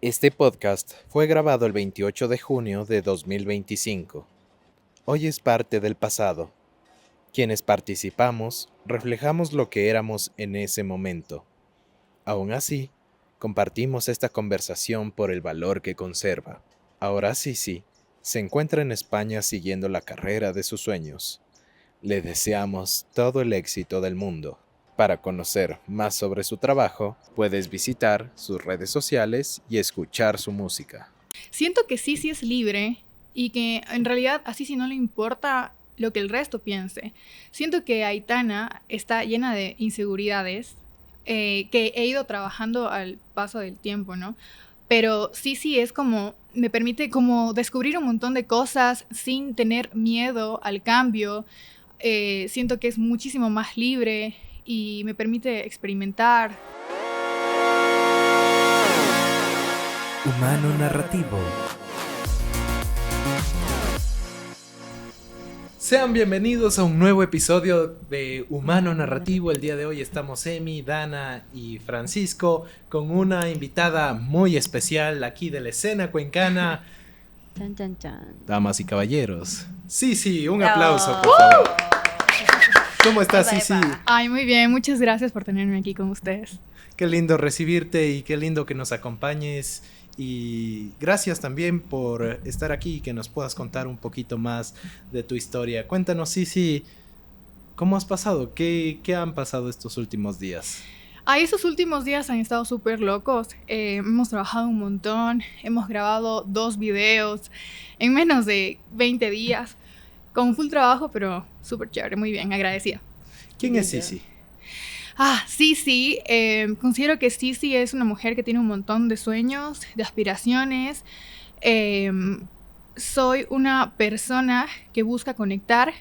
Este podcast fue grabado el 28 de junio de 2025. Hoy es parte del pasado. Quienes participamos reflejamos lo que éramos en ese momento. Aún así, compartimos esta conversación por el valor que conserva. Ahora Sisi se encuentra en España siguiendo la carrera de sus sueños. Le deseamos todo el éxito del mundo. Para conocer más sobre su trabajo, puedes visitar sus redes sociales y escuchar su música. Siento que sí es libre y que en realidad a Sisi no le importa lo que el resto piense. Siento que Aitana está llena de inseguridades que he ido trabajando al paso del tiempo, ¿no? Pero Sisi es como, me permite como descubrir un montón de cosas sin tener miedo al cambio. Siento que es muchísimo más libre y me permite experimentar. Humano Narrativo. Sean bienvenidos a un nuevo episodio de Humano Narrativo. El día de hoy estamos Emi, Dana y Francisco con una invitada muy especial aquí de la escena cuencana. Chan, chan, chan. Damas y caballeros. Sí, un aplauso, por favor. ¿Cómo estás, Sisi? Ay, muy bien, muchas gracias por tenerme aquí con ustedes. Qué lindo recibirte y qué lindo que nos acompañes. Y gracias también por estar aquí y que nos puedas contar un poquito más de tu historia. Cuéntanos, Sisi, ¿cómo has pasado? ¿Qué han pasado estos últimos días? Esos últimos días han estado súper locos. Hemos trabajado un montón, hemos grabado 2 videos en menos de 20 días, con full trabajo, pero súper chévere, muy bien, agradecida. ¿Quién es Sisi? Sisi, considero que Sisi es una mujer que tiene un montón de sueños, de aspiraciones. Soy una persona que busca conectar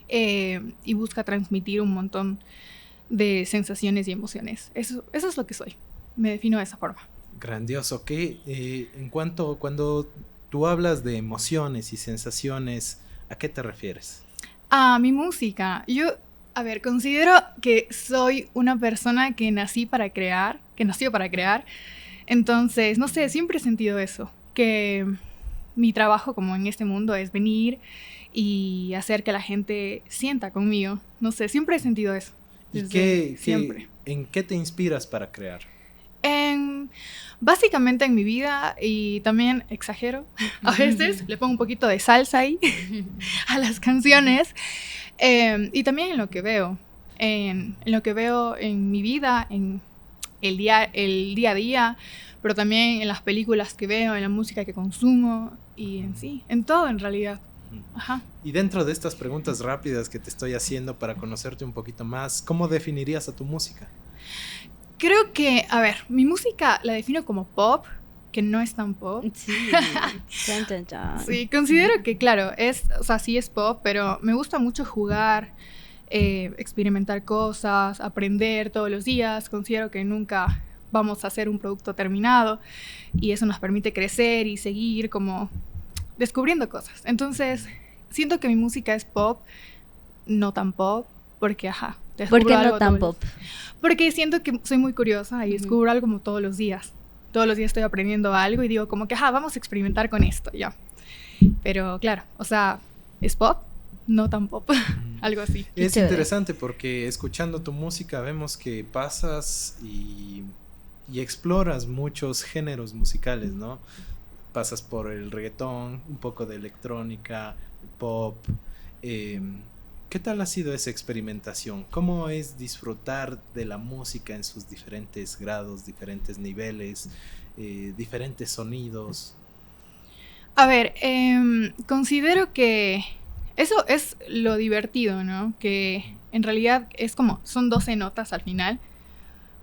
y busca transmitir un montón de sensaciones y emociones. Eso es lo que soy. Me defino de esa forma. Grandioso. Cuando tú hablas de emociones y sensaciones, ¿a qué te refieres? A mi música. Considero que soy una persona que nació para crear. Entonces, no sé, siempre he sentido eso, que mi trabajo como en este mundo es venir y hacer que la gente sienta conmigo. No sé, siempre he sentido eso. Siempre. ¿En qué te inspiras para crear? Básicamente en mi vida, y también exagero, a veces le pongo un poquito de salsa ahí a las canciones, y también en lo que veo, en lo que veo en mi vida, en el día a día, pero también en las películas que veo, en la música que consumo y en todo en realidad. Ajá. Y dentro de estas preguntas rápidas que te estoy haciendo para conocerte un poquito más, ¿cómo definirías a tu música? Creo que, mi música la defino como pop, que no es tan pop. Sí, chan, chan, chan. Sí, considero que, claro, sí es pop, pero me gusta mucho jugar, experimentar cosas, aprender todos los días. Considero que nunca vamos a hacer un producto terminado y eso nos permite crecer y seguir como descubriendo cosas. Entonces, siento que mi música es pop, no tan pop, porque, ¿Por qué no tan pop? Porque siento que soy muy curiosa y descubro algo como todos los días. Todos los días estoy aprendiendo algo y digo como que, vamos a experimentar con esto, ya. Pero claro, es pop, no tan pop, algo así. Es interesante porque escuchando tu música vemos que pasas y exploras muchos géneros musicales, ¿no? Pasas por el reggaetón, un poco de electrónica, pop. ¿Qué tal ha sido esa experimentación? ¿Cómo es disfrutar de la música en sus diferentes grados, diferentes niveles, diferentes sonidos? Considero que eso es lo divertido, ¿no? Que en realidad son 12 notas al final,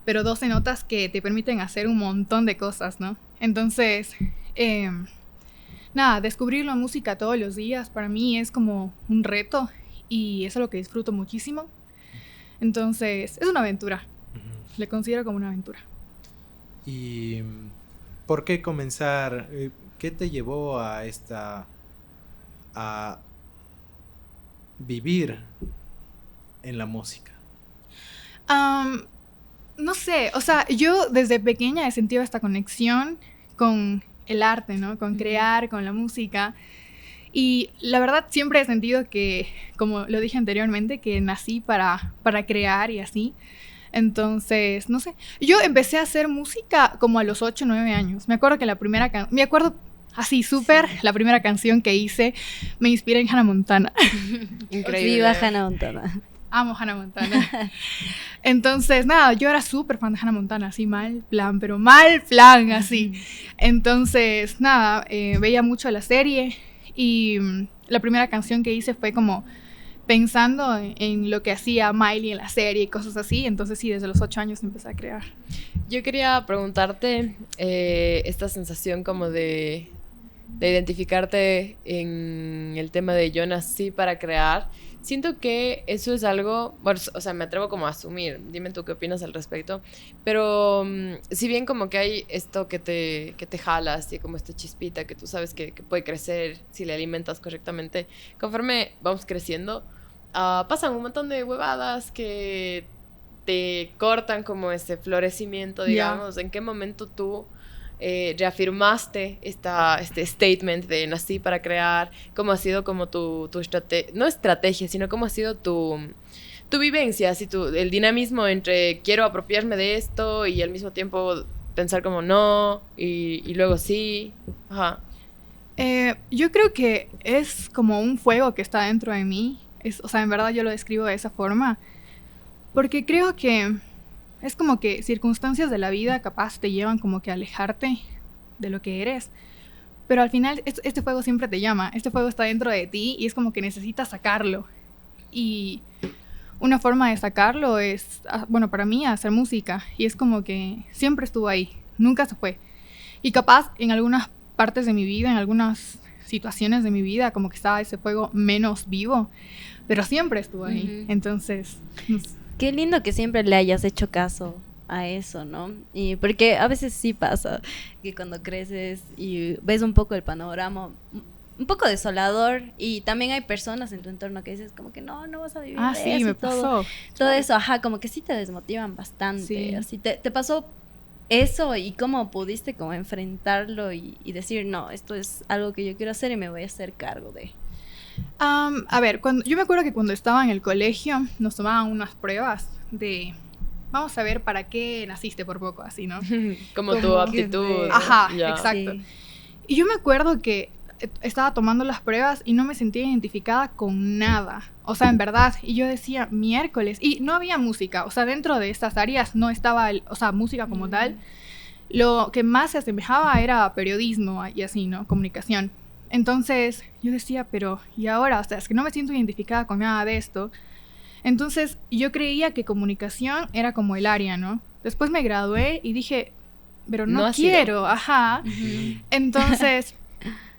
pero 12 notas que te permiten hacer un montón de cosas, ¿no? Entonces, descubrir la música todos los días para mí es como un reto. Y eso es lo que disfruto muchísimo. Entonces, es una aventura. Le considero como una aventura. ¿Y por qué comenzar? ¿Qué te llevó a vivir en la música? No sé, yo desde pequeña he sentido esta conexión con el arte, ¿no? Con crear, con la música. Y la verdad siempre he sentido que, como lo dije anteriormente, que nací para crear y así. Entonces, no sé, yo empecé a hacer música como a los 8 o 9 años. Me acuerdo que me acuerdo así súper, la primera canción que hice, me inspiré en Hannah Montana. Increíble. Viva Hannah Montana. Amo Hannah Montana. Entonces, nada, yo era súper fan de Hannah Montana, así mal plan, pero mal plan, así. Entonces, nada, veía mucho la serie y la primera canción que hice fue como pensando en lo que hacía Miley en la serie y cosas así. Entonces, sí, desde los 8 años empecé a crear. Yo quería preguntarte esta sensación como de identificarte en el tema de yo nací para crear. Siento que eso es algo, bueno, o sea, me atrevo como a asumir, dime tú qué opinas al respecto, pero si bien como que hay esto que te jala, así como esta chispita que tú sabes que puede crecer si le alimentas correctamente, conforme vamos creciendo, pasan un montón de huevadas que te cortan como ese florecimiento, digamos. ¿En qué momento tú reafirmaste este statement de nací para crear? ¿Cómo ha sido como tu no estrategia, sino cómo ha sido tu vivencia, así el dinamismo entre quiero apropiarme de esto y al mismo tiempo pensar como no y luego sí? Ajá. Yo creo que es como un fuego que está dentro de mí. O sea, en verdad yo lo describo de esa forma porque creo que es como que circunstancias de la vida capaz te llevan como que a alejarte de lo que eres. Pero al final este fuego siempre te llama. Este fuego está dentro de ti y es como que necesitas sacarlo. Y una forma de sacarlo es, bueno, para mí, hacer música. Y es como que siempre estuvo ahí. Nunca se fue. Y capaz en algunas partes de mi vida, en algunas situaciones de mi vida, como que estaba ese fuego menos vivo. Pero siempre estuvo ahí. Entonces, no sé. Qué lindo que siempre le hayas hecho caso a eso, ¿no? Y porque a veces sí pasa que cuando creces y ves un poco el panorama un poco desolador y también hay personas en tu entorno que dices como que no vas a vivir de sí, eso me y todo eso, como que sí te desmotivan bastante. Sí. Así te pasó eso y cómo pudiste como enfrentarlo y decir no, esto es algo que yo quiero hacer y me voy a hacer cargo de. A ver, yo me acuerdo que cuando estaba en el colegio nos tomaban unas pruebas de vamos a ver para qué naciste por poco, así, ¿no? como tu aptitud. Ajá, ya. Exacto. Sí. Y yo me acuerdo que estaba tomando las pruebas y no me sentía identificada con nada. O sea, en verdad. Y yo decía, miércoles. Y no había música. O sea, dentro de estas áreas no estaba, música como tal. Lo que más se asemejaba era periodismo y así, ¿no? Comunicación. Entonces yo decía, pero ¿y ahora? O sea, es que no me siento identificada con nada de esto. Entonces yo creía que comunicación era como el área, ¿no? Después me gradué y dije, pero no quiero, ajá. Entonces,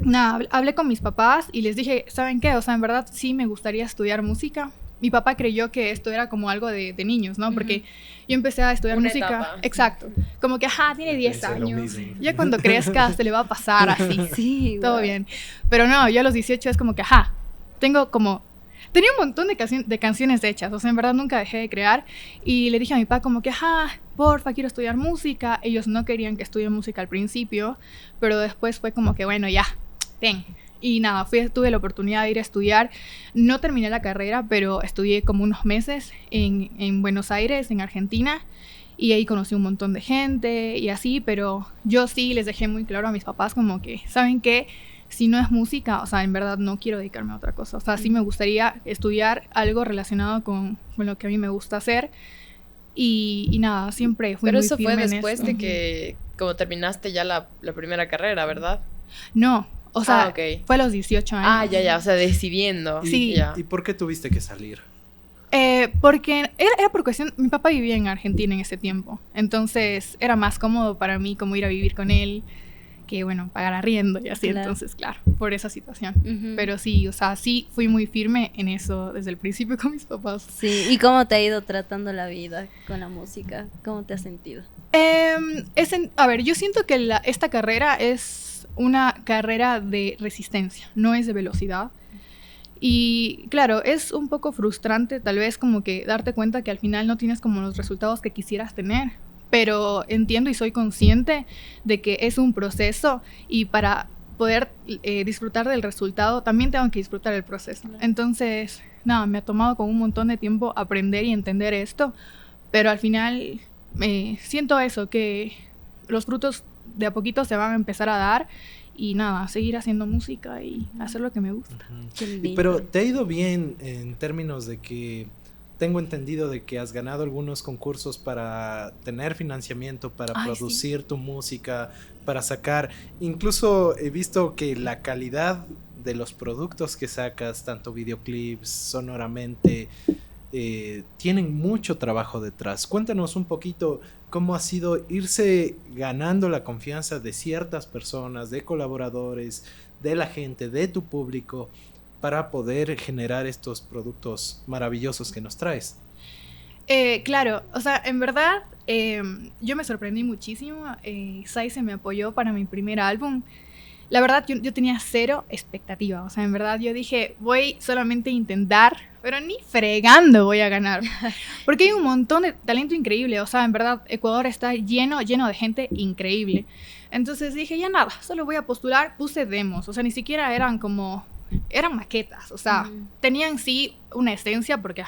nada, hablé con mis papás y les dije, ¿saben qué? O sea, en verdad sí me gustaría estudiar música. Mi papá creyó que esto era como algo de niños, ¿no? Porque yo empecé a estudiar música. Etapa. Exacto. Como que, tiene 10 años. Ya cuando crezca se le va a pasar así. Sí, todo bien. Pero no, yo a los 18 es como que, tenía un montón de canciones hechas. O sea, en verdad nunca dejé de crear. Y le dije a mi papá como que, porfa, quiero estudiar música. Ellos no querían que estudie música al principio. Pero después fue como que, bueno, ya, ten. Y nada, tuve la oportunidad de ir a estudiar. No terminé la carrera, pero estudié como unos meses en Buenos Aires, en Argentina. Y ahí conocí un montón de gente y así, pero yo sí les dejé muy claro a mis papás como que, ¿saben qué? Si no es música, o sea, en verdad no quiero dedicarme a otra cosa. O sea, sí me gustaría estudiar algo relacionado con lo que a mí me gusta hacer. Y nada, siempre fui pero muy eso firme fue en después eso. de que como terminaste ya la primera carrera, ¿verdad? No, o sea, okay. Fue a los 18 años. Ya, o sea, decidiendo. Sí. Ya. ¿Y por qué tuviste que salir? Porque era por cuestión, mi papá vivía en Argentina en ese tiempo, entonces era más cómodo para mí como ir a vivir con él que, bueno, pagar arriendo y así, entonces, claro, por esa situación. Pero sí, o sea, sí fui muy firme en eso desde el principio con mis papás. Sí, ¿y cómo te ha ido tratando la vida con la música? ¿Cómo te has sentido? A ver, yo siento que esta carrera es una carrera de resistencia, no es de velocidad. Y claro, es un poco frustrante tal vez como que darte cuenta que al final no tienes como los resultados que quisieras tener, pero entiendo y soy consciente de que es un proceso y para poder disfrutar del resultado también tengo que disfrutar el proceso. Entonces, nada, me ha tomado con un montón de tiempo aprender y entender esto, pero al final siento eso, que los frutos de a poquito se van a empezar a dar y nada, seguir haciendo música y hacer lo que me gusta. Qué lindo. Pero te ha ido bien en términos de que tengo entendido de que has ganado algunos concursos para tener financiamiento, para producir tu música, para sacar. Incluso he visto que la calidad de los productos que sacas, tanto videoclips, sonoramente, tienen mucho trabajo detrás. Cuéntanos un poquito cómo ha sido irse ganando la confianza de ciertas personas, de colaboradores, de la gente, de tu público, para poder generar estos productos maravillosos que nos traes. Claro, o sea, en verdad yo me sorprendí muchísimo. Saize me apoyó para mi primer álbum. La verdad, yo tenía cero expectativa. O sea, en verdad yo dije, voy solamente a intentar, pero ni fregando voy a ganar. Porque hay un montón de talento increíble. O sea, en verdad, Ecuador está lleno de gente increíble. Entonces dije, ya nada, solo voy a postular. Puse demos, o sea, ni siquiera eran maquetas. O sea, tenían sí una esencia, porque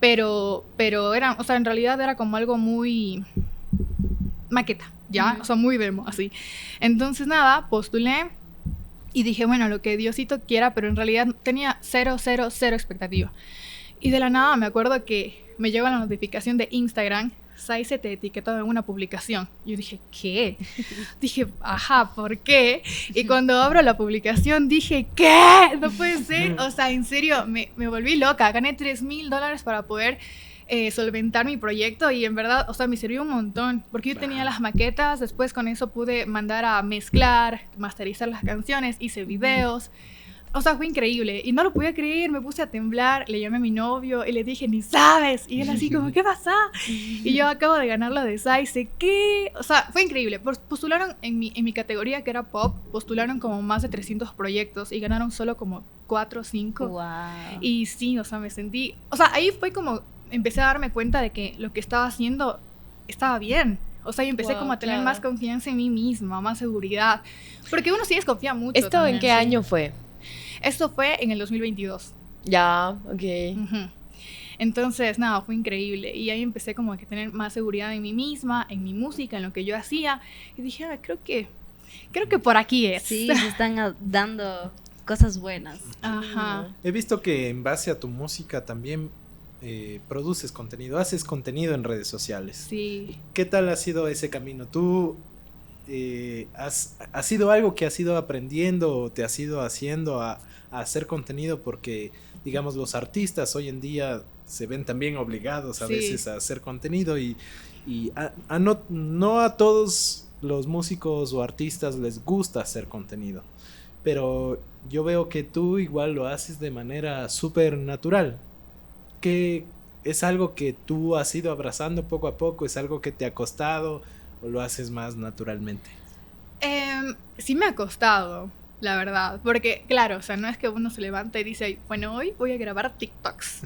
pero eran, o sea, en realidad era como algo muy maqueta, ¿ya? O sea, muy demo, así. Entonces, nada, postulé y dije, bueno, lo que Diosito quiera, pero en realidad tenía cero expectativa. Y de la nada me acuerdo que me llegó la notificación de Instagram, Saize te etiquetó en una publicación. Yo dije, ¿qué? Dije, ¿por qué? Y cuando abro la publicación dije, ¿qué? No puede ser. O sea, en serio, me volví loca. Gané $3,000 para poder solventar mi proyecto y en verdad, o sea, me sirvió un montón. Porque yo tenía las maquetas, después con eso pude mandar a mezclar, masterizar las canciones, hice videos. O sea, fue increíble. Y no lo podía creer, me puse a temblar, le llamé a mi novio y le dije, ni sabes. Y él así como, ¿qué pasa? Y yo acabo de ganar la de Saize, ¿qué? O sea, fue increíble. Postularon en mi categoría, que era pop, postularon como más de 300 proyectos y ganaron solo como 4 o 5. Wow. Y sí, o sea, me sentí... O sea, ahí fue como empecé a darme cuenta de que lo que estaba haciendo estaba bien. O sea, yo empecé como a tener más confianza en mí misma, más seguridad. Porque uno sí desconfía mucho. ¿Esto también, en qué año fue? Esto fue en el 2022. Ya, ok. Entonces, nada, fue increíble. Y ahí empecé como a tener más seguridad en mí misma, en mi música, en lo que yo hacía. Y dije, creo que por aquí es. Sí, se están dando cosas buenas. Ajá. He visto que en base a tu música también produces contenido, haces contenido en redes sociales. Sí. ¿Qué tal ha sido ese camino? ¿Tú ha sido algo que has ido aprendiendo o te has ido haciendo a hacer contenido? Porque, digamos, los artistas hoy en día se ven también obligados a veces a hacer contenido y no a todos los músicos o artistas les gusta hacer contenido. Pero yo veo que tú igual lo haces de manera súper natural. ¿Que es algo que tú has ido abrazando poco a poco? ¿Es algo que te ha costado o lo haces más naturalmente? Sí me ha costado, la verdad. Porque, claro, o sea, no es que uno se levanta y dice, bueno, hoy voy a grabar TikToks.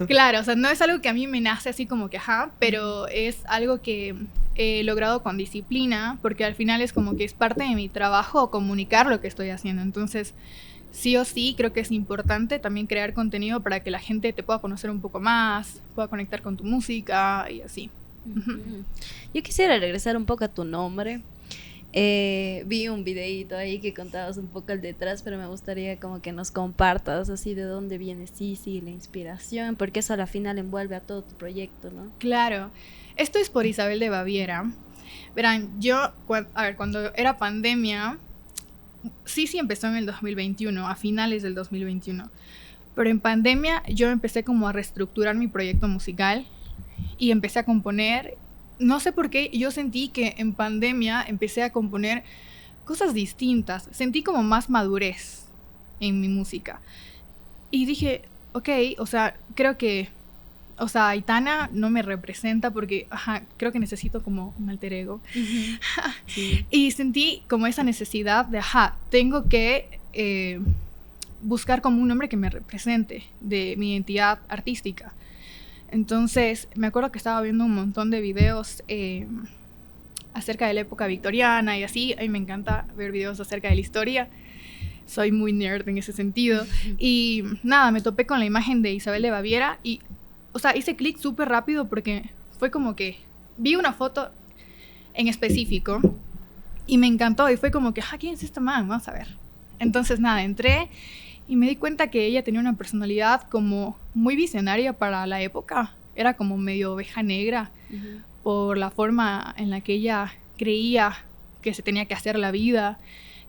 Claro, o sea, no es algo que a mí me nace así como que, pero es algo que he logrado con disciplina, porque al final es como que es parte de mi trabajo comunicar lo que estoy haciendo. Entonces, sí o sí, creo que es importante también crear contenido para que la gente te pueda conocer un poco más, pueda conectar con tu música y así. Yo quisiera regresar un poco a tu nombre. Vi un videito ahí que contabas un poco el detrás, pero me gustaría como que nos compartas así de dónde viene Sisi, la inspiración, porque eso a la final envuelve a todo tu proyecto, ¿no? Claro, esto es por Isabel de Baviera. Verán, yo, cuando era pandemia, Sisi empezó en el 2021, a finales del 2021, pero en pandemia yo empecé como a reestructurar mi proyecto musical y empecé a componer. No sé por qué, yo sentí que en pandemia empecé a componer cosas distintas. Sentí como más madurez en mi música. Y dije, ok, o sea, creo que, o sea, Aitana no me representa porque, creo que necesito como un alter ego. Sí. Y sentí como esa necesidad de, tengo que buscar como un nombre que me represente de mi identidad artística. Entonces, me acuerdo que estaba viendo un montón de videos acerca de la época victoriana y así. A mí me encanta ver videos acerca de la historia. Soy muy nerd en ese sentido. Y nada, me topé con la imagen de Isabel de Baviera y, o sea, hice clic súper rápido porque fue como que vi una foto en específico y me encantó y fue como que, ¿quién es esta man? Vamos a ver. Entonces, nada, entré y me di cuenta que ella tenía una personalidad como muy visionaria para la época. Era como medio oveja negra por la forma en la que ella creía que se tenía que hacer la vida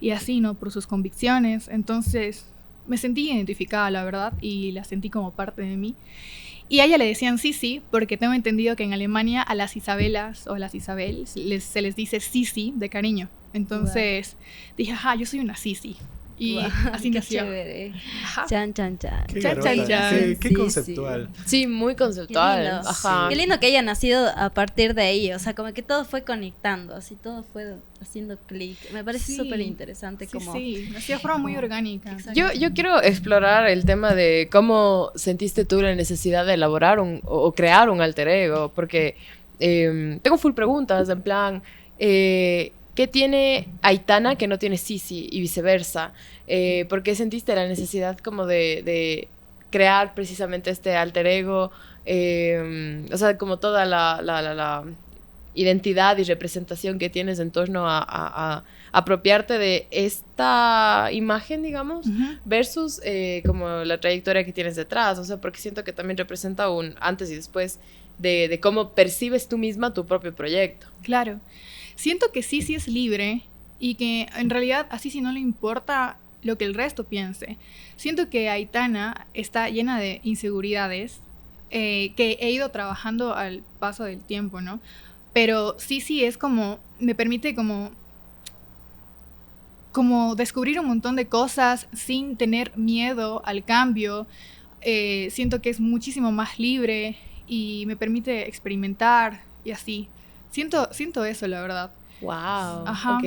y así, ¿no? Por sus convicciones. Entonces, me sentí identificada, la verdad, y la sentí como parte de mí. Y a ella le decían Sisi, porque tengo entendido que en Alemania a las Isabelas o a las Isabel se les dice Sisi de cariño. Entonces dije, yo soy una Sisi. Y así qué nació. chévere. Ajá. Chan, chan, chan. Qué Chan, garota, chan, chan. qué Sí, conceptual. Sí, muy Qué conceptual. lindo. Ajá. Qué lindo que haya nacido a partir de ahí, o sea, como que todo fue conectando, así todo fue haciendo clic. Me parece Sí. súper interesante como... Sí, nació de forma muy orgánica. Exacto. Yo quiero explorar el tema de cómo sentiste tú la necesidad de elaborar o crear un alter ego, porque tengo full preguntas, en plan, ¿qué tiene Aitana que no tiene Sisi y viceversa? ¿Por qué sentiste la necesidad como de crear precisamente este alter ego? O sea, como toda la identidad y representación que tienes en torno a apropiarte de esta imagen, digamos, versus como la trayectoria que tienes detrás. O sea, porque siento que también representa un antes y después de cómo percibes tú misma tu propio proyecto. Claro. Siento que Sisi es libre y que en realidad a Sisi no le importa lo que el resto piense. Siento que Aitana está llena de inseguridades que he ido trabajando al paso del tiempo, ¿no? Pero Sisi es como, me permite como descubrir un montón de cosas sin tener miedo al cambio. Siento que es muchísimo más libre y me permite experimentar y así. Siento eso, la verdad. Wow, Ajá. ok.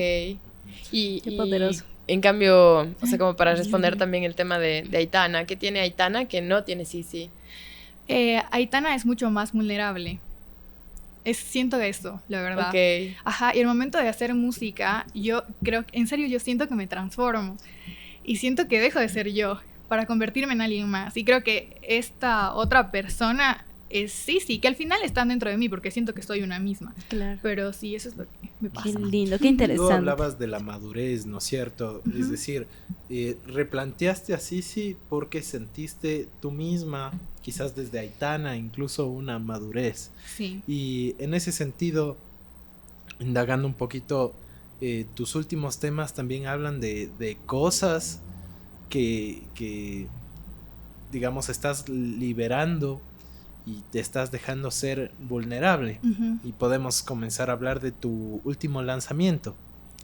Y Qué poderoso. En cambio, o sea, como para responder también el tema de Aitana, ¿qué tiene Aitana que no tiene Sisi? Aitana es mucho más vulnerable. Siento eso, la verdad. Ok. Ajá, y el momento de hacer música, yo creo, en serio, yo siento que me transformo. Y siento que dejo de ser yo para convertirme en alguien más. Y creo que esta otra persona es Sisi, que al final están dentro de mí porque siento que soy una misma. Claro. Pero sí, eso es lo que me pasa. Qué lindo, qué Tú interesante. hablabas de la madurez, ¿no es cierto? Es decir, replanteaste a Sisi porque sentiste tú misma, quizás desde Aitana, incluso una madurez. Sí. Y en ese sentido, indagando un poquito, tus últimos temas también hablan de cosas que, digamos, estás liberando y te estás dejando ser vulnerable. Ujú. Y podemos comenzar a hablar de tu último lanzamiento,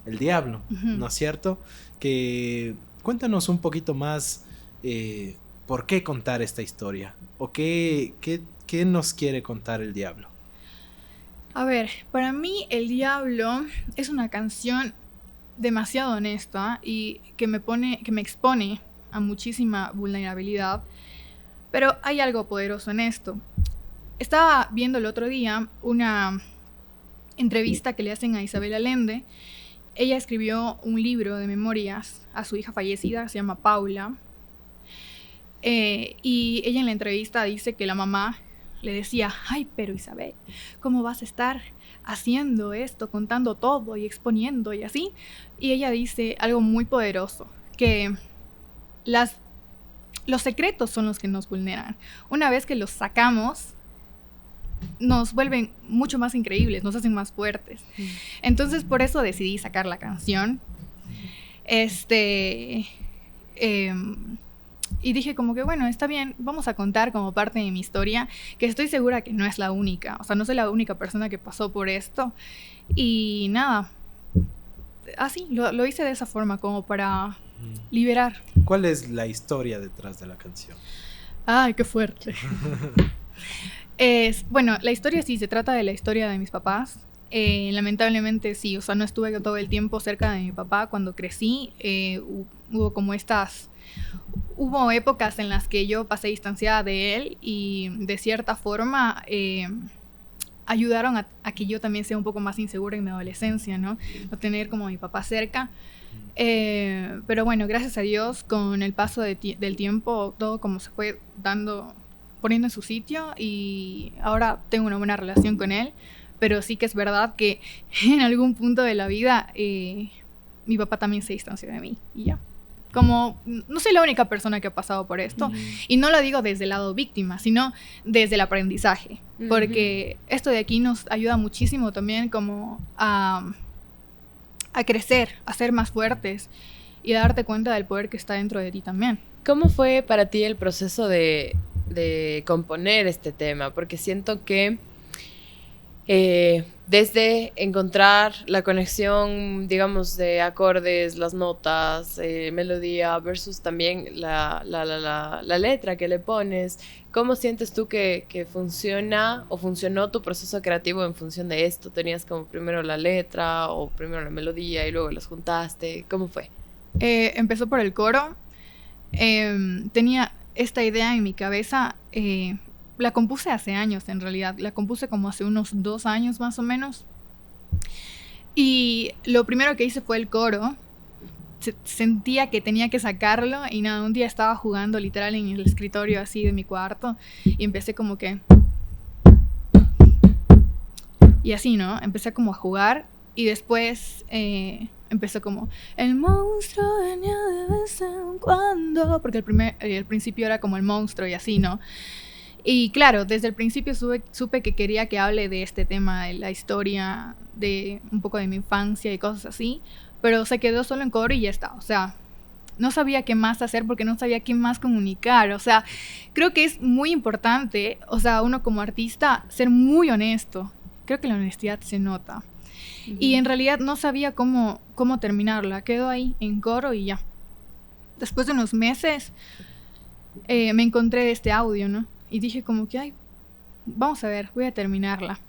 El Diablo, Ujú. ¿no es cierto? Que cuéntanos un poquito más por qué contar esta historia o qué nos quiere contar El Diablo. A ver, para mí El Diablo es una canción demasiado honesta y que me expone a muchísima vulnerabilidad, pero hay algo poderoso en esto. Estaba viendo el otro día una entrevista que le hacen a Isabel Allende. Ella escribió un libro de memorias a su hija fallecida, se llama Paula, y ella en la entrevista dice que la mamá le decía, ay, pero Isabel, ¿cómo vas a estar haciendo esto, contando todo y exponiendo y así? Y ella dice algo muy poderoso, que los secretos son los que nos vulneran. Una vez que los sacamos, nos vuelven mucho más increíbles, nos hacen más fuertes. Entonces, por eso decidí sacar la canción. Y dije como que, bueno, está bien, vamos a contar como parte de mi historia, que estoy segura que no es la única. O sea, no soy la única persona que pasó por esto. Y nada, así, lo hice de esa forma, como para liberar. ¿Cuál es la historia detrás de la canción? Ay, qué fuerte. Bueno, la historia sí, se trata de la historia de mis papás. Lamentablemente sí, o sea, no estuve todo el tiempo cerca de mi papá. Cuando crecí, hubo como hubo épocas en las que yo pasé distanciada de él y de cierta forma ayudaron a que yo también sea un poco más insegura en mi adolescencia, ¿no? No tener como a mi papá cerca. Pero bueno, gracias a Dios, con el paso del tiempo, todo como se fue poniendo en su sitio y ahora tengo una buena relación con él, pero sí que es verdad que en algún punto de la vida mi papá también se distanció de mí y ya. Como no soy la única persona que ha pasado por esto, y no lo digo desde el lado víctima, sino desde el aprendizaje, porque esto de aquí nos ayuda muchísimo también como a crecer, a ser más fuertes y a darte cuenta del poder que está dentro de ti también. ¿Cómo fue para ti el proceso de componer este tema? Porque siento que desde encontrar la conexión, digamos, de acordes, las notas, melodía, versus también la letra que le pones, ¿cómo sientes tú que funciona o funcionó tu proceso creativo en función de esto? ¿Tenías como primero la letra o primero la melodía y luego las juntaste? ¿Cómo fue? Empezó por el coro. Tenía esta idea en mi cabeza. La compuse hace años, en realidad. La compuse como hace unos 2 años más o menos. Y lo primero que hice fue el coro. Sentía que tenía que sacarlo y nada, un día estaba jugando literal en el escritorio así de mi cuarto y empecé como que... Y así, ¿no? Empecé como a jugar y después empezó como... El monstruo venía de vez en cuando... Porque el principio era como el monstruo y así, ¿no? Y claro, desde el principio supe que quería que hable de este tema, de la historia, de un poco de mi infancia y cosas así, pero se quedó solo en coro y ya está. O sea, no sabía qué más hacer porque no sabía qué más comunicar. O sea, creo que es muy importante, o sea, uno como artista, ser muy honesto. Creo que la honestidad se nota. Y en realidad no sabía cómo terminarla. Quedó ahí en coro y ya. Después de unos meses me encontré este audio, ¿no? Y dije como que, ay, vamos a ver, voy a terminarla.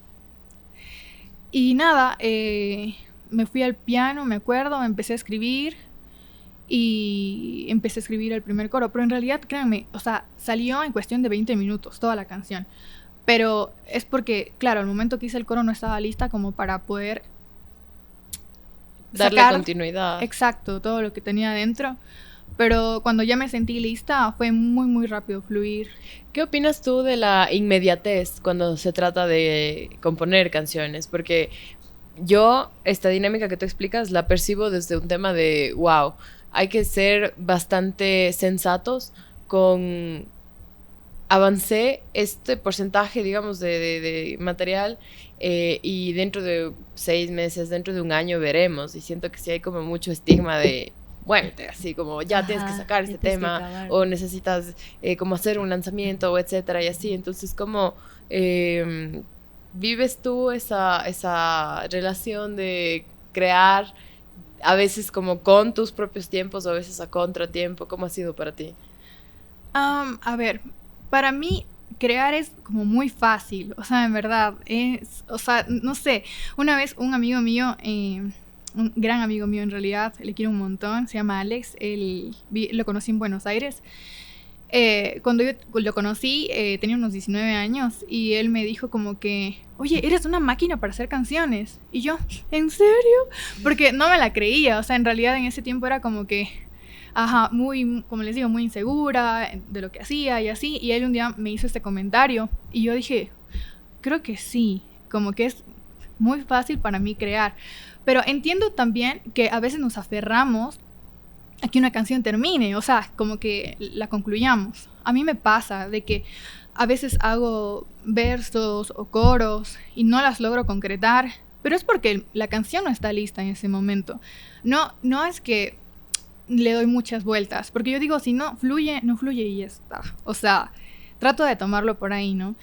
Y nada, me fui al piano, me acuerdo, me empecé a escribir y empecé a escribir el primer coro. Pero en realidad, créanme, o sea, salió en cuestión de 20 minutos toda la canción. Pero es porque, claro, al momento que hice el coro no estaba lista como para poder darle sacar, continuidad. Exacto, todo lo que tenía dentro. Pero cuando ya me sentí lista, fue muy, muy rápido fluir. ¿Qué opinas tú de la inmediatez cuando se trata de componer canciones? Porque yo, esta dinámica que tú explicas, la percibo desde un tema de, wow, hay que ser bastante sensatos con... Avancé este porcentaje, digamos, de material y dentro de 6 meses, dentro de un año veremos. Y siento que sí hay como mucho estigma de... Bueno, así como ya tienes que sacar este tema o necesitas como hacer un lanzamiento o etcétera y así. Entonces, ¿cómo vives tú esa relación de crear a veces como con tus propios tiempos o a veces a contratiempo? ¿Cómo ha sido para ti? A ver, para mí crear es como muy fácil. O sea, en verdad, o sea, no sé. Una vez un amigo mío... un gran amigo mío en realidad, le quiero un montón, se llama Alex, lo conocí en Buenos Aires. Cuando yo lo conocí tenía unos 19 años y él me dijo como que, oye, eres una máquina para hacer canciones. Y yo, ¿en serio? Porque no me la creía, o sea, en realidad en ese tiempo era como que, muy, como les digo, muy insegura de lo que hacía y así. Y él un día me hizo este comentario y yo dije, creo que sí, como que es muy fácil para mí crear. Pero entiendo también que a veces nos aferramos a que una canción termine, o sea, como que la concluyamos. A mí me pasa de que a veces hago versos o coros y no las logro concretar, pero es porque la canción no está lista en ese momento. No es que le doy muchas vueltas, porque yo digo, si no fluye, no fluye y ya está. O sea, trato de tomarlo por ahí, ¿no?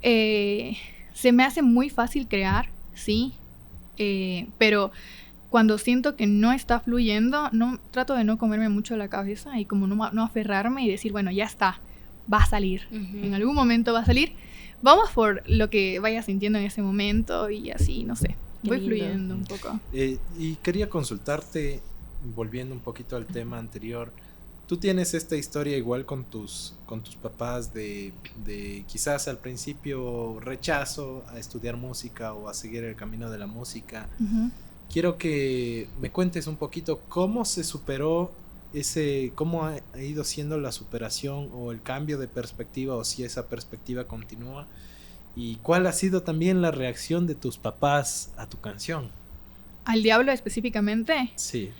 Se me hace muy fácil crear, sí, pero cuando siento que no está fluyendo, trato de no comerme mucho la cabeza y como no aferrarme y decir, bueno, ya está, va a salir. En algún momento va a salir. Vamos por lo que vaya sintiendo en ese momento y así, no sé, voy fluyendo un poco. Y quería consultarte, volviendo un poquito al tema anterior, Tú tienes esta historia igual con tus papás de quizás al principio rechazo a estudiar música o a seguir el camino de la música. Ujú. Quiero que me cuentes un poquito cómo se superó cómo ha ido siendo la superación o el cambio de perspectiva, o si esa perspectiva continúa, y cuál ha sido también la reacción de tus papás a tu canción. ¿Al diablo específicamente? Sí.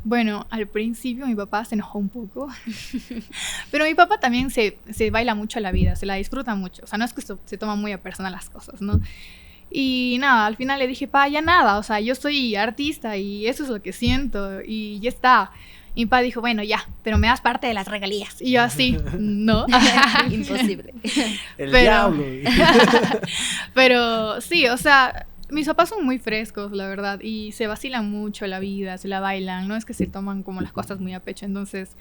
Bueno, al principio mi papá se enojó un poco, pero mi papá también se baila mucho la vida, se la disfruta mucho, o sea, no es que se toma muy a personal las cosas, ¿no? Y nada, al final le dije, pa, ya nada, o sea, yo soy artista y eso es lo que siento y ya está. Y mi papá dijo, bueno, ya, pero me das parte de las regalías. Y yo así, no. Imposible. El Pero- diablo. Pero sí, o sea, mis papás son muy frescos, la verdad, y se vacilan mucho la vida, se la bailan, no es que se toman como las cosas muy a pecho, entonces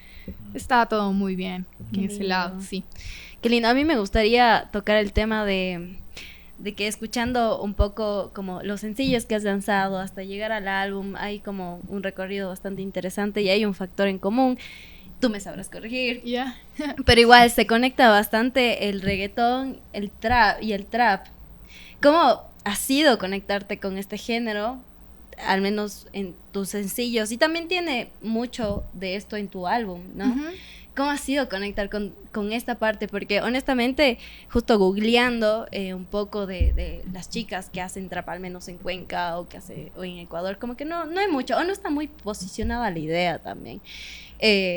está todo muy bien Qué en ese lado, lindo. sí. Qué lindo. A mí me gustaría tocar el tema de que escuchando un poco como los sencillos que has lanzado hasta llegar al álbum, hay como un recorrido bastante interesante y hay un factor en común. Tú me sabrás corregir. Ya. Pero igual se conecta bastante el reggaetón, el trap. ¿Cómo ha sido conectarte con este género? Al menos en tus sencillos. Y también tiene mucho de esto en tu álbum, ¿no? Ujú. ¿Cómo ha sido conectar con esta parte? Porque honestamente, justo googleando un poco de las chicas que hacen trap, al menos en Cuenca o o en Ecuador, como que no hay mucho, o no está muy posicionada la idea también.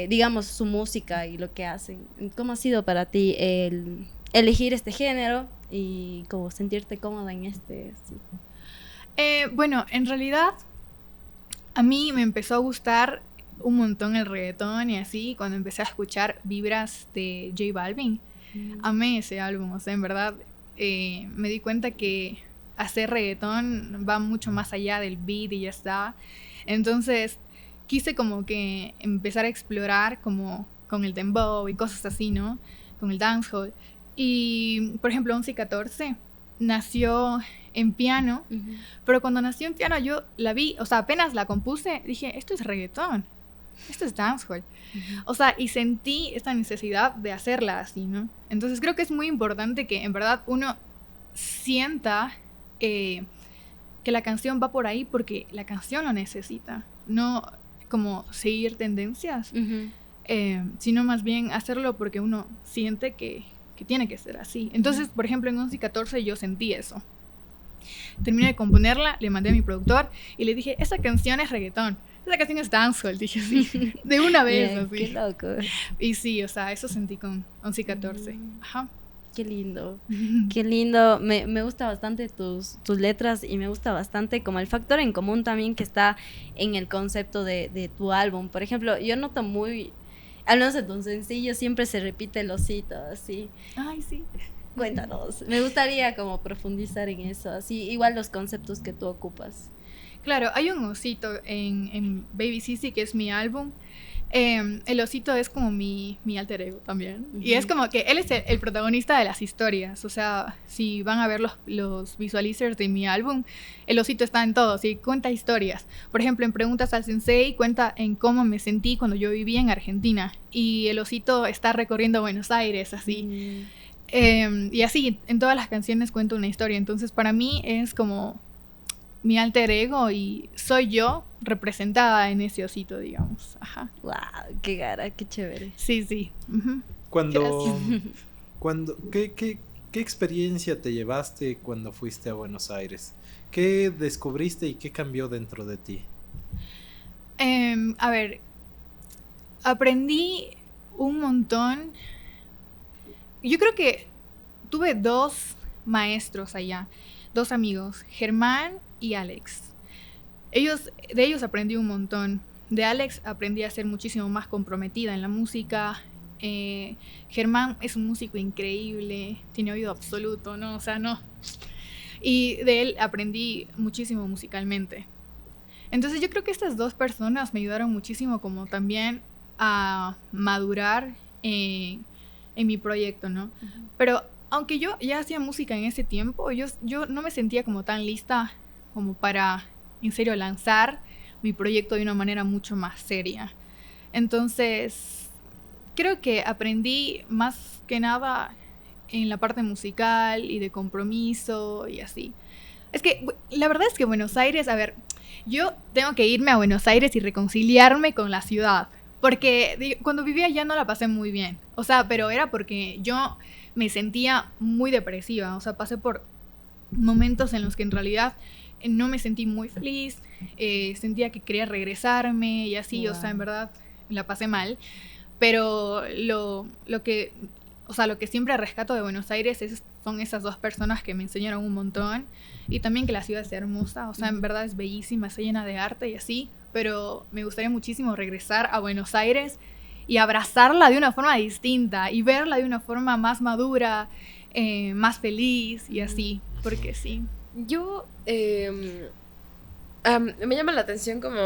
Digamos, su música y lo que hacen. ¿Cómo ha sido para ti el elegir este género y como sentirte cómoda en este? Sí. Bueno, en realidad a mí me empezó a gustar un montón el reggaetón y así cuando empecé a escuchar Vibras de J Balvin. Amé ese álbum, o sea, en verdad me di cuenta que hacer reggaetón va mucho más allá del beat y ya está. Entonces quise como que empezar a explorar como con el dembow y cosas así, ¿no? Con el dancehall. Y, por ejemplo, 11-14 nació en piano, Ujú. pero cuando nació en piano yo la vi, o sea, apenas la compuse, dije, esto es reggaetón, esto es dancehall. O sea, y sentí esta necesidad de hacerla así, ¿no? Entonces creo que es muy importante que en verdad uno sienta que la canción va por ahí porque la canción lo necesita, no como seguir tendencias, Ujú. sino más bien hacerlo porque uno siente que tiene que ser así. Entonces, por ejemplo, en 11-14 yo sentí eso. Terminé de componerla, le mandé a mi productor y le dije, esa canción es reggaetón, esa canción es dancehall, dije así, de una vez, Bien, así. qué loco. Y sí, o sea, eso sentí con 11-14. Ajá. Qué lindo. Qué lindo, me gusta bastante tus letras y me gusta bastante como el factor en común también que está en el concepto de tu álbum. Por ejemplo, yo noto muy, al menos en tu sencillo siempre se repite el osito, así. Ay, sí. Cuéntanos, me gustaría como profundizar en eso, así, igual los conceptos que tú ocupas. Claro, hay un osito en Baby Sissy, que es mi álbum. El osito es como mi alter ego también. Y es como que él es el protagonista de las historias. O sea, si van a ver los visualizers de mi álbum, el osito está en todo, ¿sí? Cuenta historias. Por ejemplo, en Preguntas al Sensei cuenta en cómo me sentí cuando yo vivía en Argentina. Y el osito está recorriendo Buenos Aires, así. Y así, en todas las canciones cuento una historia. Entonces, para mí es como mi alter ego y soy yo representada en ese osito, digamos. Ajá. Wow, qué gara, qué chévere. Sí, sí. Ujú. ¿Qué experiencia te llevaste cuando fuiste a Buenos Aires? ¿Qué descubriste y qué cambió dentro de ti? A ver, aprendí un montón. Yo creo que tuve 2 maestros allá, 2 amigos, Germán y Alex. De ellos aprendí un montón. De Alex aprendí a ser muchísimo más comprometida en la música. Germán es un músico increíble, tiene oído absoluto, ¿no? O sea, no. Y de él aprendí muchísimo musicalmente. Entonces yo creo que estas 2 personas me ayudaron muchísimo como también a madurar en mi proyecto, ¿no? Pero aunque yo ya hacía música en ese tiempo, yo no me sentía como tan lista como para, en serio, lanzar mi proyecto de una manera mucho más seria. Entonces, creo que aprendí más que nada en la parte musical y de compromiso y así. Es que la verdad es que Buenos Aires, a ver, yo tengo que irme a Buenos Aires y reconciliarme con la ciudad. Porque cuando vivía allá no la pasé muy bien. O sea, pero era porque yo me sentía muy depresiva. O sea, pasé por momentos en los que en realidad no me sentí muy feliz. Sentía que quería regresarme y así. Wow. O sea, en verdad la pasé mal. Pero lo que siempre rescato de Buenos Aires son esas dos personas que me enseñaron un montón. Y también que la ciudad es hermosa. O sea, en verdad es bellísima, está llena de arte y así. Pero me gustaría muchísimo regresar a Buenos Aires y abrazarla de una forma distinta y verla de una forma más madura, más feliz y así, porque sí. Yo, me llama la atención como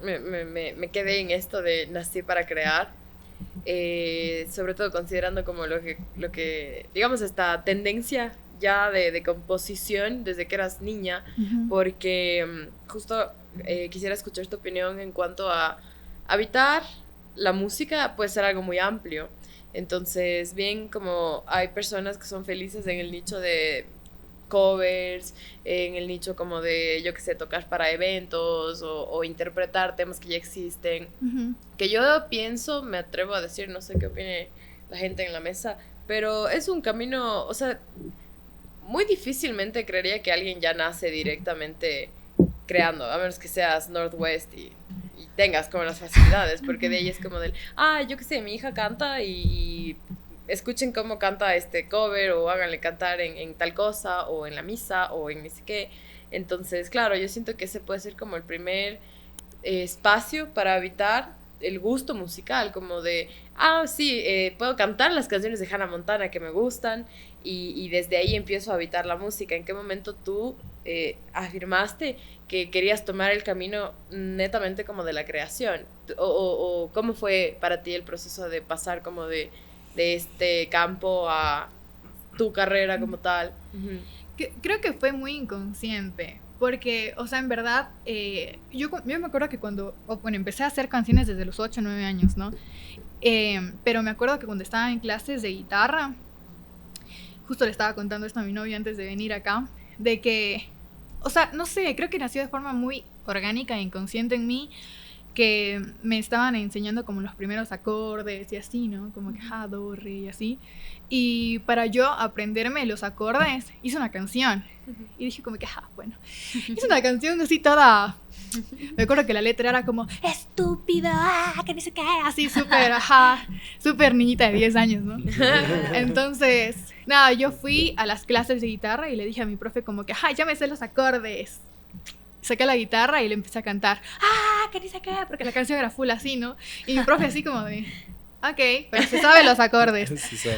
me quedé en esto de nací para crear, sobre todo considerando como lo que digamos, esta tendencia ya de composición desde que eras niña, porque justo quisiera escuchar tu opinión en cuanto a habitar la música. Puede ser algo muy amplio, entonces bien como hay personas que son felices en el nicho de covers, en el nicho como de, yo que sé, tocar para eventos o interpretar temas que ya existen, que yo pienso, me atrevo a decir, no sé qué opine la gente en la mesa, pero es un camino, o sea, muy difícilmente creería que alguien ya nace directamente creando, a menos que seas Northwest y tengas como las facilidades, porque de ahí es como del, yo qué sé, mi hija canta y escuchen cómo canta este cover o háganle cantar en tal cosa o en la misa o en ni sé qué. Entonces, claro, yo siento que ese puede ser como el primer espacio para habitar el gusto musical, como de, sí, puedo cantar las canciones de Hannah Montana que me gustan y desde ahí empiezo a habitar la música. ¿En qué momento tú afirmaste que querías tomar el camino netamente como de la creación? ¿O cómo fue para ti el proceso de pasar como de este campo a tu carrera como tal? Creo que fue muy inconsciente. Porque, o sea, en verdad, yo me acuerdo que empecé a hacer canciones desde los 8 o 9 años, ¿no? Pero me acuerdo que cuando estaba en clases de guitarra, justo le estaba contando esto a mi novio antes de venir acá, de que, o sea, no sé, creo que nació de forma muy orgánica e inconsciente en mí, que me estaban enseñando como los primeros acordes y así, ¿no? Como que do, re y así. Y para yo aprenderme los acordes, hice una canción. Y dije como que, bueno. Hice una canción así toda... Me acuerdo que la letra era como, estúpida, que ni sé qué, así súper niñita de 10 años, ¿no? Entonces, nada, yo fui a las clases de guitarra y le dije a mi profe como que, ya me sé los acordes. Saqué la guitarra y le empecé a cantar, que ni sé qué, porque la canción era full así, ¿no? Y mi profe así como de, ok, pero se sabe los acordes.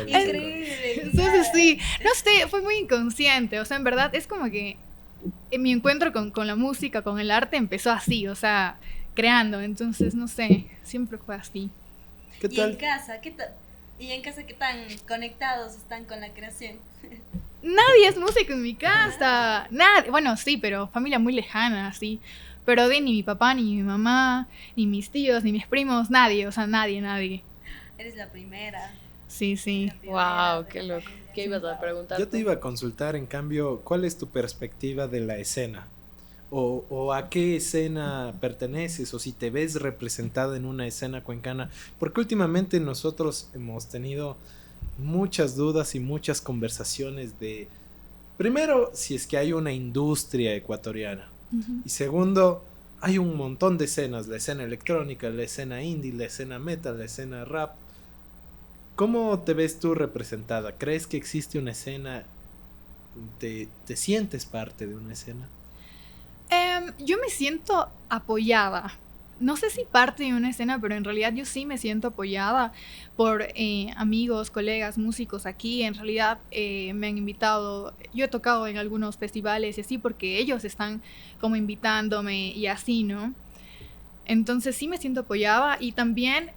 Increíble. Sí. No sé, fue muy inconsciente, o sea, en verdad es como que mi encuentro con la música, con el arte empezó así, o sea, creando, entonces, no sé, siempre fue así. ¿Qué tal? ¿Y en casa qué tan conectados están con la creación? Nadie es músico en mi casa. Nadie. Bueno, sí, pero familia muy lejana, sí. Pero ni mi papá, ni mi mamá, ni mis tíos, ni mis primos, nadie. O sea, nadie. Eres la primera. Sí. Wow, qué loco. ¿Qué ibas a preguntar? Yo te iba a consultar, en cambio, ¿cuál es tu perspectiva de la escena? O a qué escena perteneces, o si te ves representada en una escena cuencana. Porque últimamente nosotros hemos tenido muchas dudas y muchas conversaciones de, primero, si es que hay una industria ecuatoriana, y segundo, hay un montón de escenas, la escena electrónica, la escena indie, la escena metal, la escena rap. ¿Cómo te ves tú representada? ¿Crees que existe una escena? ¿Te sientes parte de una escena? Yo me siento apoyada. No sé si parte de una escena, pero en realidad yo sí me siento apoyada por amigos, colegas, músicos aquí. En realidad me han invitado, yo he tocado en algunos festivales y así porque ellos están como invitándome y así, ¿no? Entonces sí me siento apoyada y también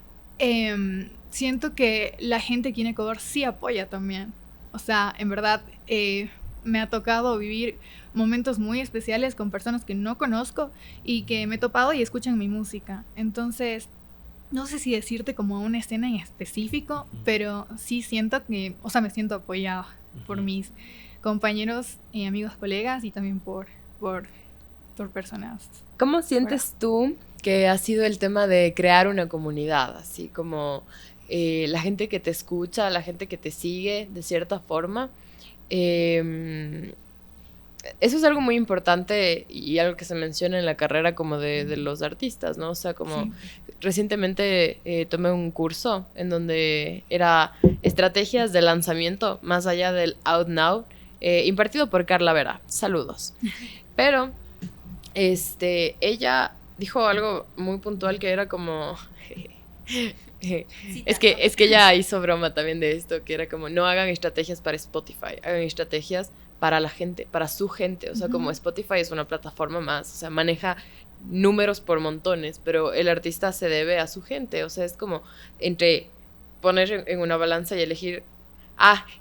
siento que la gente aquí en Ecuador sí apoya también. O sea, en verdad me ha tocado vivir momentos muy especiales con personas que no conozco y que me he topado y escuchan mi música. Entonces, no sé si decirte como una escena en específico, pero sí siento que, o sea, me siento apoyada por mis compañeros, amigos, colegas y también por personas. ¿Cómo sientes tú que ha sido el tema de crear una comunidad? Así como la gente que te escucha, la gente que te sigue de cierta forma. Eso es algo muy importante y algo que se menciona en la carrera como de los artistas, ¿no? O sea, como Sí. recientemente tomé un curso en donde era estrategias de lanzamiento más allá del Out Now, impartido por Carla Vera. Saludos. Pero ella dijo algo muy puntual que era como... es que ella hizo broma también de esto, que era como, no hagan estrategias para Spotify, hagan estrategias para la gente, para su gente. O sea, como Spotify es una plataforma más, o sea, maneja números por montones, pero el artista se debe a su gente. O sea, es como entre poner en una balanza y elegir,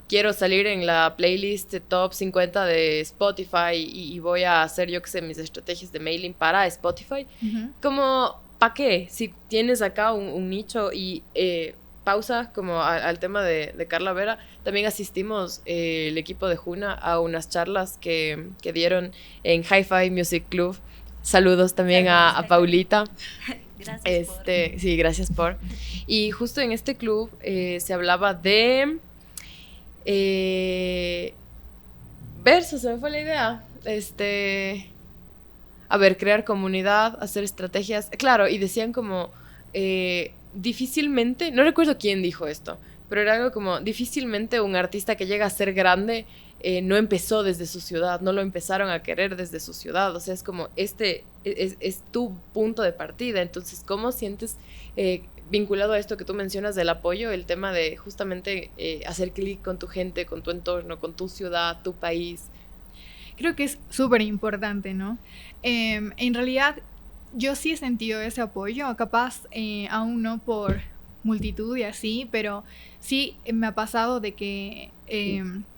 quiero salir en la playlist top 50 de Spotify y voy a hacer, yo qué sé, mis estrategias de mailing para Spotify. Como, ¿para qué? Si tienes acá un nicho y pausa como al tema de Carla Vera, también asistimos el equipo de Juna a unas charlas que dieron en Hi-Fi Music Club. Saludos también a Paulita. Gracias Sí, gracias por. Y justo en este club se hablaba de verso, se me fue la idea. A ver, crear comunidad, hacer estrategias. Claro, y decían como difícilmente, no recuerdo quién dijo esto, pero era algo como difícilmente un artista que llega a ser grande no empezó desde su ciudad, no lo empezaron a querer desde su ciudad. O sea, es como es tu punto de partida. Entonces, ¿cómo sientes vinculado a esto que tú mencionas del apoyo, el tema de justamente hacer clic con tu gente, con tu entorno, con tu ciudad, tu país? Creo que es súper importante, ¿no? En realidad, yo sí he sentido ese apoyo, capaz aún no por multitud y así, pero sí me ha pasado de que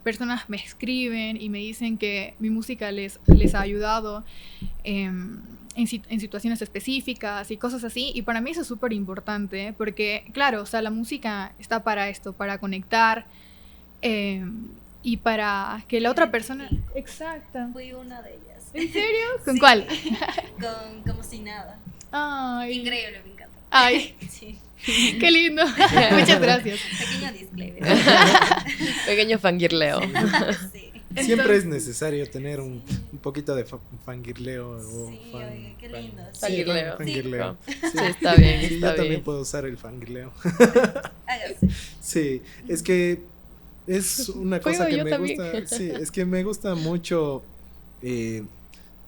personas me escriben y me dicen que mi música les ha ayudado en situaciones específicas y cosas así, y para mí eso es súper importante, porque claro, o sea, la música está para esto, para conectar y para que la otra persona... Exacto. Fui una de ellas. ¿En serio? ¿Con Sí. cuál? Con Como si nada. Ay. Increíble, me encanta. Ay, Sí. qué lindo. Muchas gracias. Pequeño disclaimer. Pequeño fangirleo. Sí. Siempre es necesario tener un poquito de fangirleo. Sí, oye, qué lindo. Sí. Fangirleo. Fangirleo. Sí, está bien, Sí, está yo también bien. puedo usar el fangirleo. Hágase. Sí, es que es una cosa Puedo, que yo me también. gusta. Sí, es que me gusta mucho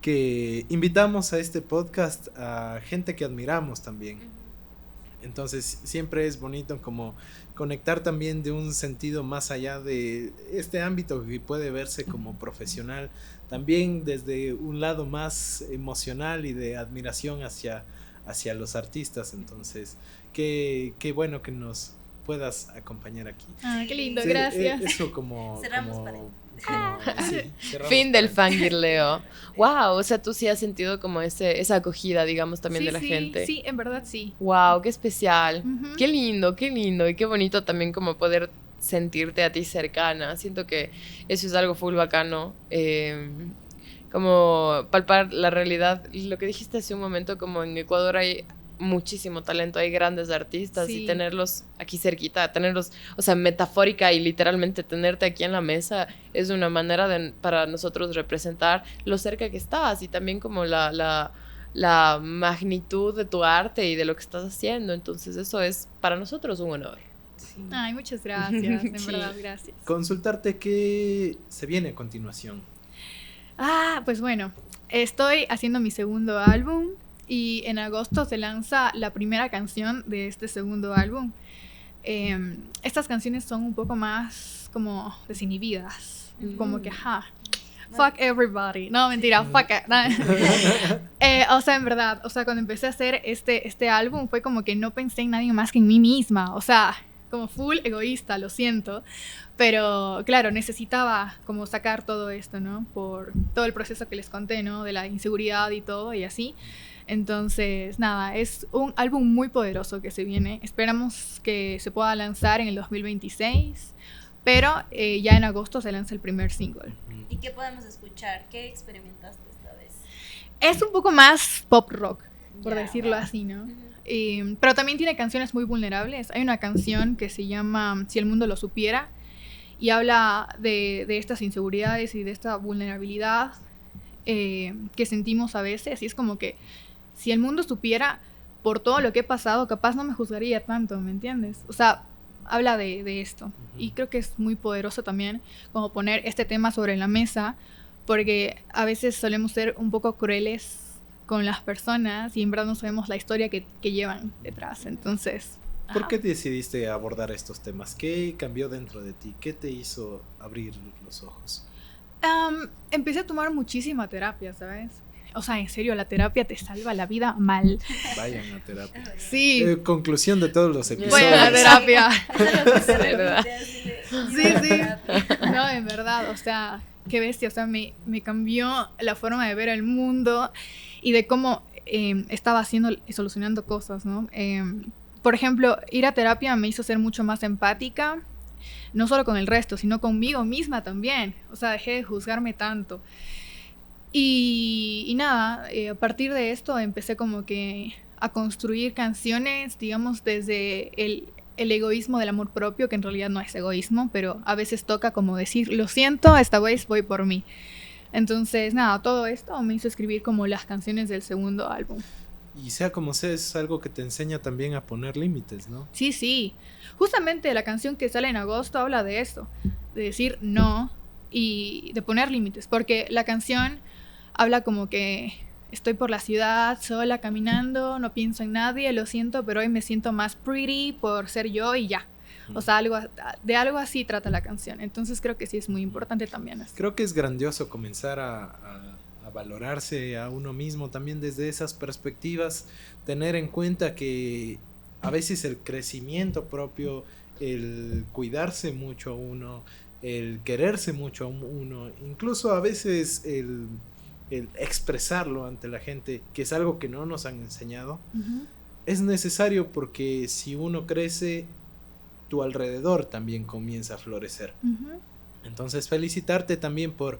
que invitamos a este podcast a gente que admiramos también. Entonces siempre es bonito como conectar también de un sentido más allá de este ámbito que puede verse como profesional, también desde un lado más emocional y de admiración hacia los artistas. Entonces, qué bueno que nos puedas acompañar aquí. Ah, qué lindo, Sí, gracias. Eso como... Cerramos como- paréntesis. sí, cerramos Fin del paréntesis. fangirleo. Wow, o sea, tú sí has sentido como esa acogida, digamos, también Sí, de la sí, gente. Sí, en verdad sí. Wow, qué especial. Ujú. Qué lindo, qué lindo. Y qué bonito también como poder sentirte a ti cercana. Siento que eso es algo full bacano. Como palpar la realidad. Lo que dijiste hace un momento, como en Ecuador hay muchísimo talento, hay grandes artistas Sí. y tenerlos aquí cerquita, tenerlos, o sea, metafórica y literalmente tenerte aquí en la mesa es una manera para nosotros representar lo cerca que estás y también como la magnitud de tu arte y de lo que estás haciendo. Entonces eso es para nosotros un honor. Ay, muchas gracias, en Sí. verdad, gracias. Consultarte qué se viene a continuación. Pues bueno, estoy haciendo mi segundo álbum y en agosto se lanza la primera canción de este segundo álbum. Estas canciones son un poco más como desinhibidas, como que, fuck everybody. No, mentira, fuck it. No. O sea, en verdad, o sea, cuando empecé a hacer este álbum fue como que no pensé en nadie más que en mí misma. O sea, como full egoísta, lo siento. Pero claro, necesitaba como sacar todo esto, ¿no? Por todo el proceso que les conté, ¿no? De la inseguridad y todo y así. Entonces, nada, es un álbum muy poderoso que se viene. Esperamos que se pueda lanzar en el 2026, pero ya en agosto se lanza el primer single. ¿Y qué podemos escuchar? ¿Qué experimentaste esta vez? Es un poco más pop rock, por Ya, decirlo va. así, ¿no? Pero también tiene canciones muy vulnerables. Hay una canción que se llama Si el mundo lo supiera y habla de estas inseguridades y de esta vulnerabilidad que sentimos a veces. Y es como que si el mundo supiera por todo lo que he pasado, capaz no me juzgaría tanto, ¿me entiendes? O sea, habla de esto. Y creo que es muy poderoso también como poner este tema sobre la mesa, porque a veces solemos ser un poco crueles con las personas y en verdad no sabemos la historia que llevan detrás. Entonces, ¿Por qué decidiste abordar estos temas? ¿Qué cambió dentro de ti? ¿Qué te hizo abrir los ojos? empecé a tomar muchísima terapia, ¿sabes? O sea, en serio, la terapia te salva la vida mal. Vayan a terapia. Sí, Conclusión de todos los episodios. voy a la terapia. ¿Verdad? Sí. No, en verdad, o sea, qué bestia. O sea, me cambió la forma de ver el mundo y de cómo estaba haciendo y solucionando cosas, ¿no? Por ejemplo, ir a terapia me hizo ser mucho más empática, no solo con el resto, sino conmigo misma también. O sea, dejé de juzgarme tanto. Y nada, a partir de esto empecé como que a construir canciones, digamos, desde el egoísmo del amor propio, que en realidad no es egoísmo, pero a veces toca como decir, lo siento, esta vez voy por mí. Entonces, nada, todo esto me hizo escribir como las canciones del segundo álbum. Y sea como sea, es algo que te enseña también a poner límites, ¿no? Sí. Justamente la canción que sale en agosto habla de esto, de decir no y de poner límites, porque la canción habla como que estoy por la ciudad sola caminando, no pienso en nadie, lo siento, pero hoy me siento más pretty por ser yo y ya. O sea, de algo así trata la canción. Entonces creo que sí es muy importante también esto. Creo que es grandioso comenzar a valorarse a uno mismo también desde esas perspectivas, tener en cuenta que a veces el crecimiento propio, el cuidarse mucho a uno, el quererse mucho a uno, incluso a veces el expresarlo ante la gente, que es algo que no nos han enseñado, es necesario porque si uno crece, tu alrededor también comienza a florecer. Entonces felicitarte también por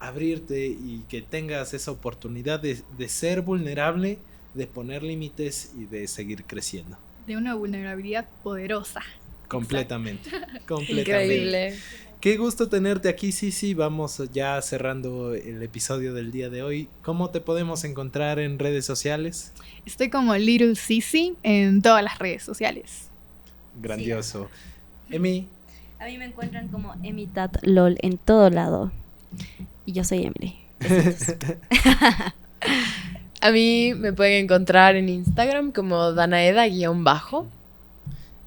abrirte y que tengas esa oportunidad de ser vulnerable, de poner límites y de seguir creciendo. De una vulnerabilidad poderosa. Completamente. Completamente. Increíble. Qué gusto tenerte aquí, Sisi. Vamos ya cerrando el episodio del día de hoy. ¿Cómo te podemos encontrar en redes sociales? Estoy como Little Sisi en todas las redes sociales. Grandioso. Emi, A mí me encuentran como EmiTatLol en todo lado. Y yo soy Emily. A mí me pueden encontrar en Instagram como Danaeda_.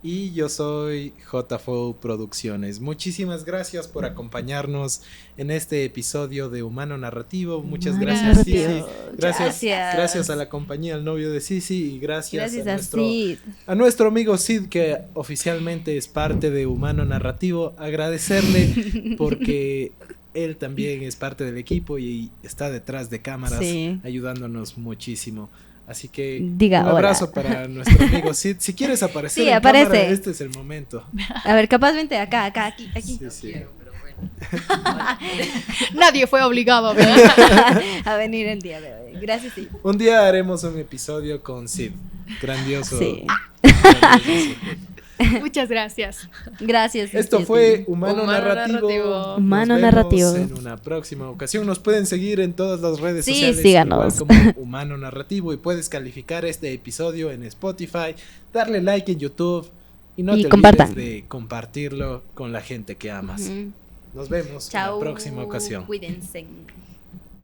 y yo soy JFO Producciones. Muchísimas gracias por acompañarnos en este episodio de Humano Narrativo. Muchas gracias, Sisi. Gracias a la compañía, al novio de Sisi, y gracias a Sid. a nuestro amigo Sid, que oficialmente es parte de Humano Narrativo. Agradecerle porque él también es parte del equipo y está detrás de cámaras, Sí. ayudándonos muchísimo. Así que Diga un hola. abrazo para nuestro amigo Sid. Si quieres aparecer Sí, en aparece. cámara, este es el momento. A ver, capaz vente acá, aquí. Sí, sí. Nadie fue obligado a venir. A venir el día de hoy. Gracias, Sid. Un día haremos un episodio con Sid. Grandioso. Sí. Grandioso. Muchas gracias. Gracias. Esto Sid. fue Humano Humano Narrativo. Narrativo. Humano Nos vemos Narrativo. en una próxima ocasión. Nos pueden seguir en todas las redes Sí, sociales. síganos. Igual como Humano Narrativo. Y puedes calificar este episodio en Spotify, darle like en YouTube. Y no Y te compartan. olvides de compartirlo con la gente que amas. Ujú. Nos vemos en Chao. la próxima ocasión. Cuídense.